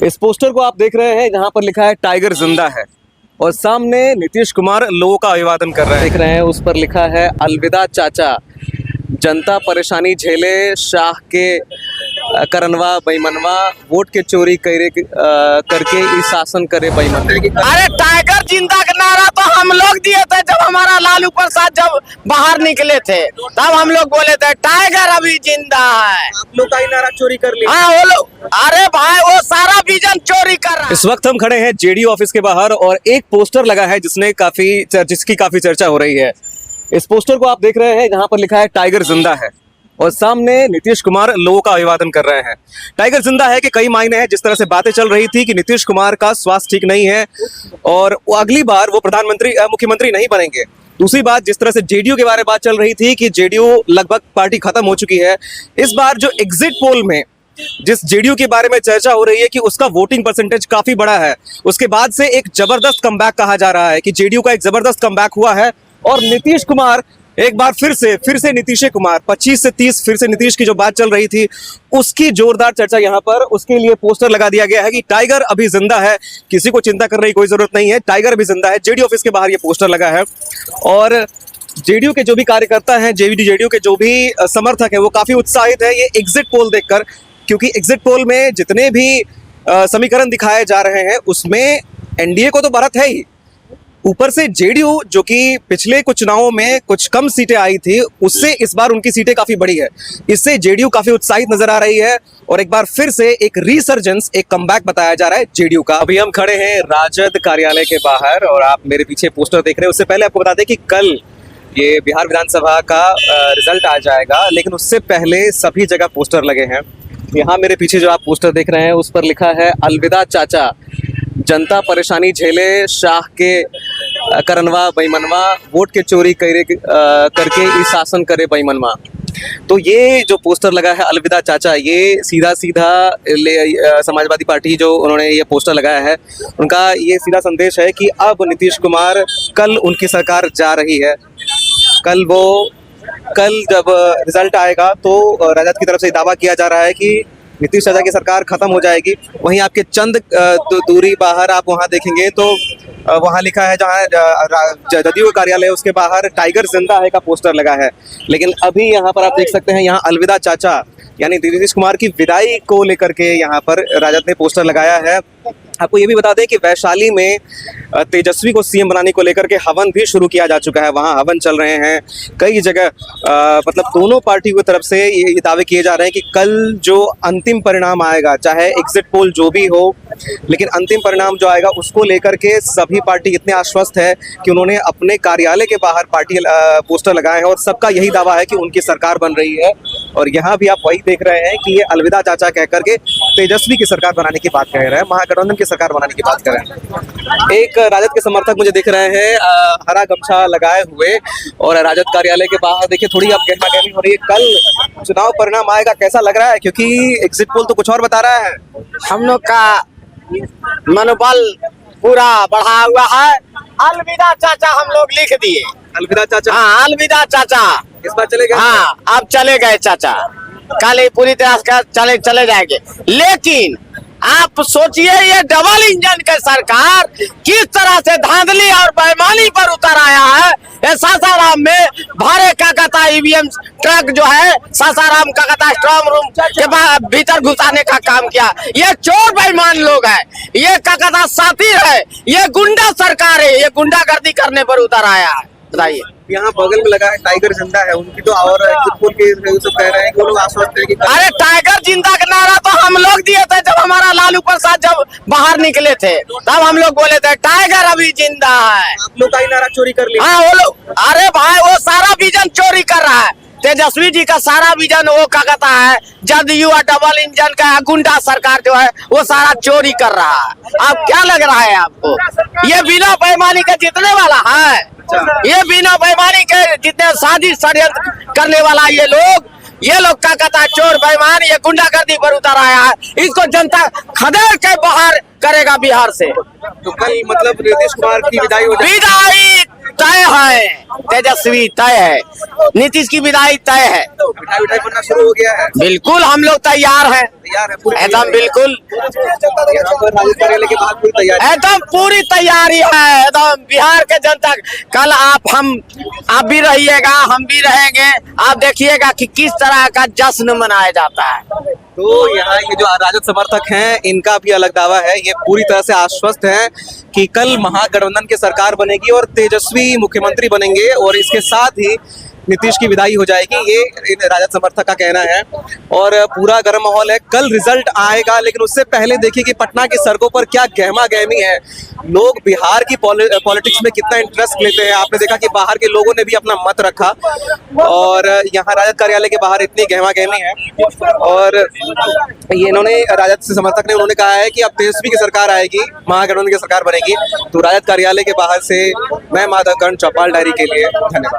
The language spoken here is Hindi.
इस पोस्टर को आप देख रहे हैं, जहां पर लिखा है टाइगर जिंदा है और सामने नीतीश कुमार लोगों का अभिवादन कर रहे हैं। देख रहे हैं उस पर लिखा है अलविदा चाचा, जनता परेशानी झेले, शाह के करनवा बेईमनवा, वोट के चोरी करके इस शासन करे बेईमान। अरे टाइगर जिंदा का नारा तो हम लोग दिए थे जब हमारा लालू प्रसाद जब बाहर निकले थे, तब हम लोग बोले थे टाइगर अभी जिंदा है। आप लोग का ही नारा चोरी कर लिया। हाँ वो लोग, अरे भाई वो सारा विजन चोरी कर रहा है। इस वक्त हम खड़े हैं जेडीयू ऑफिस के बाहर और एक पोस्टर लगा है जिसकी काफी चर्चा हो रही है। इस पोस्टर को आप देख रहे हैं, जहां पर लिखा है टाइगर जिंदा है और सामने नीतीश कुमार लोगों का अभिवादन कर रहे हैं। टाइगर जिंदा है कि कई मायने हैं। जिस तरह से बातें चल रही थी कि नीतीश कुमार का स्वास्थ्य ठीक नहीं है और वो अगली बार वो मुख्यमंत्री नहीं बनेंगे। दूसरी बात, जिस तरह से जेडीयू के बारे में बात चल रही थी कि जेडीयू लगभग पार्टी खत्म हो चुकी है। इस बार जो एग्जिट पोल में जिस जेडीयू के बारे में चर्चा हो रही है कि उसका वोटिंग परसेंटेज काफी बड़ा है, उसके बाद से एक जबरदस्त कमबैक कहा जा रहा है कि जेडीयू का एक जबरदस्त कमबैक हुआ है और नीतीश कुमार एक बार फिर से नीतीश कुमार 25 से 30 फिर से नीतीश की जो बात चल रही थी उसकी जोरदार चर्चा यहाँ पर। उसके लिए पोस्टर लगा दिया गया है कि टाइगर अभी जिंदा है, किसी को चिंता करने की कोई जरूरत नहीं है, टाइगर अभी जिंदा है। जेडीयू ऑफिस के बाहर ये पोस्टर लगा है और जेडीयू के जो भी कार्यकर्ता हैं, जेडीयू के जो भी समर्थक हैं, वो काफी उत्साहित है ये एग्जिट पोल देखकर, क्योंकि एग्जिट पोल में जितने भी समीकरण दिखाए जा रहे हैं उसमें एनडीए को तो बढ़त है ही, ऊपर से जेडीयू जो कि पिछले कुछ चुनावों में कुछ कम सीटें आई थी उससे इस बार उनकी सीटें काफी बड़ी है। इससे जेडीयू काफी उत्साहित नजर आ रही है और एक बार फिर से एक रीसर्जेंस, एक कमबैक बताया जा रहा है जेडीयू का। अभी हम खड़े हैं राजद कार्यालय के बाहर और आप मेरे पीछे पोस्टर देख रहे हैं। उससे पहले आपको बता दें कि कल ये बिहार विधानसभा का रिजल्ट आ जाएगा, लेकिन उससे पहले सभी जगह पोस्टर लगे हैं। यहाँ मेरे पीछे जो आप पोस्टर देख रहे हैं उस पर लिखा है अलविदा चाचा, जनता परेशानी झेले, शाह के करनवा बेईमनवा, वोट के चोरी करके इस शासन करे बेईमनवा। तो ये जो पोस्टर लगा है अलविदा चाचा, ये सीधा समाजवादी पार्टी जो उन्होंने ये पोस्टर लगाया है, उनका ये सीधा संदेश है कि अब नीतीश कुमार, कल उनकी सरकार जा रही है, कल जब रिजल्ट आएगा तो राजद की तरफ से दावा किया जा रहा है कि नीतीश चाचा की सरकार खत्म हो जाएगी। वहीं आपके चंद दूरी बाहर आप वहां देखेंगे तो वहां लिखा है, जहां जदयू कार्यालय उसके बाहर टाइगर जिंदा है का पोस्टर लगा है। लेकिन अभी यहाँ पर आप देख सकते हैं, यहाँ अलविदा चाचा यानी नीतीश कुमार की विदाई को लेकर के यहाँ पर राजद ने पोस्टर लगाया है। आपको ये भी बता दें कि वैशाली में तेजस्वी को सीएम बनाने को लेकर के हवन भी शुरू किया जा चुका है। वहाँ हवन चल रहे हैं कई जगह। मतलब दोनों पार्टी की तरफ से ये दावे किए जा रहे हैं कि कल जो अंतिम परिणाम आएगा, चाहे एग्जिट पोल जो भी हो, लेकिन अंतिम परिणाम जो आएगा उसको लेकर के सभी पार्टी इतने आश्वस्त है कि उन्होंने अपने कार्यालय के बाहर पार्टी पोस्टर लगाए हैं और सबका यही दावा है कि उनकी सरकार बन रही है। और यहाँ भी आप वही देख रहे हैं कि ये अलविदा चाचा कह करके तेजस्वी की सरकार बनाने की बात कह रहे हैं, महागठबंधन की सरकार बनाने की बात कर रहे हैं। एक राजद के समर्थक मुझे दिख रहे हैं हरा गमछा लगाए हुए और राजद कार्यालय के बाहर देखिए थोड़ी अब गहमा गहमी हो रही है। कल चुनाव परिणाम आएगा, कैसा लग रहा है? क्योंकि एग्जिट पोल तो कुछ और बता रहा है। हम लोग का मनोबल पूरा बढ़ा हुआ है। अलविदा चाचा हम लोग लिख दिए। अलविदा चाचा? हाँ अलविदा चाचा। इस बार चले गए? हाँ अब चले गए चाचा, कल ही पूरी तरह से चले जाएंगे। लेकिन आप सोचिए ये डबल इंजन के सरकार किस तरह से धांधली और बेईमानी पर उतर आया है। ये सासाराम में भारे का कहता ईवीएम ट्रक जो है सासाराम का कहता स्ट्रॉन्ग रूम के भीतर घुसाने का काम किया। ये चोर बेईमान लोग हैं, ये का कहता साथी है, ये गुंडा सरकार है, ये गुंडागर्दी करने पर उतर आया है। बताइए, यहाँ बगल में लगा है टाइगर जिंदा है, उनकी तो और सब कह रहे हैं कि वो लोग आश्वस्त है कि अरे टाइगर जिंदा का नारा तो हम लोग दिए थे जब हमारा लालू प्रसाद जब बाहर निकले थे, तब हम लोग बोले थे टाइगर अभी जिंदा है। आप लोग का ही नारा चोरी कर लिया। हाँ वो लोग, अरे भाई वो सारा विजन चोरी कर रहा है। तेजस्वी जी का सारा विजन वो क्या कहता है, जदयू डबल इंजन का गुंडा सरकार जो है वो सारा चोरी कर रहा है। अब क्या लग रहा है आपको, ये बिना बेईमानी के जीतने वाला है? ये बिना बेईमानी के जितने साजिश षड्यंत्र करने वाला ये लोग क्या कहता है चोर बेईमान, ये गुंडागर्दी पर उतर आया है। इसको जनता खदेड़ के बाहर करेगा बिहार से। तो कल मतलब नीतीश कुमार की विदाई हो जाएगी। विदाई तय है, तेजस्वी तय है, नीतीश की विदाई तय है। मिठाई उठाई बनना शुरू हो गया है? बिल्कुल हम लोग तैयार हैं, तैयार है पूरी? एकदम बिल्कुल, यहाँ पर राजद कार्यालय के बाहर पूरी तैयारी? एकदम पूरी तैयारी है, एकदम बिहार के जनता। कल आप भी रहिएगा, हम भी रहेंगे, आप देखिएगा कि किस तरह का जश्न मनाया जाता है। तो यहाँ ये जो राजद समर्थक हैं इनका भी अलग दावा है, ये पूरी तरह से आश्वस्त हैं कि कल महागठबंधन की सरकार बनेगी और तेजस्वी मुख्यमंत्री बनेंगे और इसके साथ ही नीतीश की विदाई हो जाएगी, ये इन राजद समर्थक का कहना है। और पूरा गर्म माहौल है, कल रिजल्ट आएगा, लेकिन उससे पहले देखिए कि पटना की सड़कों पर क्या गहमा गहमी है, लोग बिहार की पॉलिटिक्स में कितना इंटरेस्ट लेते हैं। आपने देखा कि बाहर के लोगों ने भी अपना मत रखा और यहाँ राजद कार्यालय के बाहर इतनी गहमा गहमी है। और ये इन्होंने राजद से समर्थक ने उन्होंने कहा है कि अब तेजस्वी की सरकार आएगी, महागठबंधन की सरकार बनेगी। तो राजद कार्यालय के बाहर से मैं माधव कर्ण, चौपाल डायरी के लिए, धन्यवाद।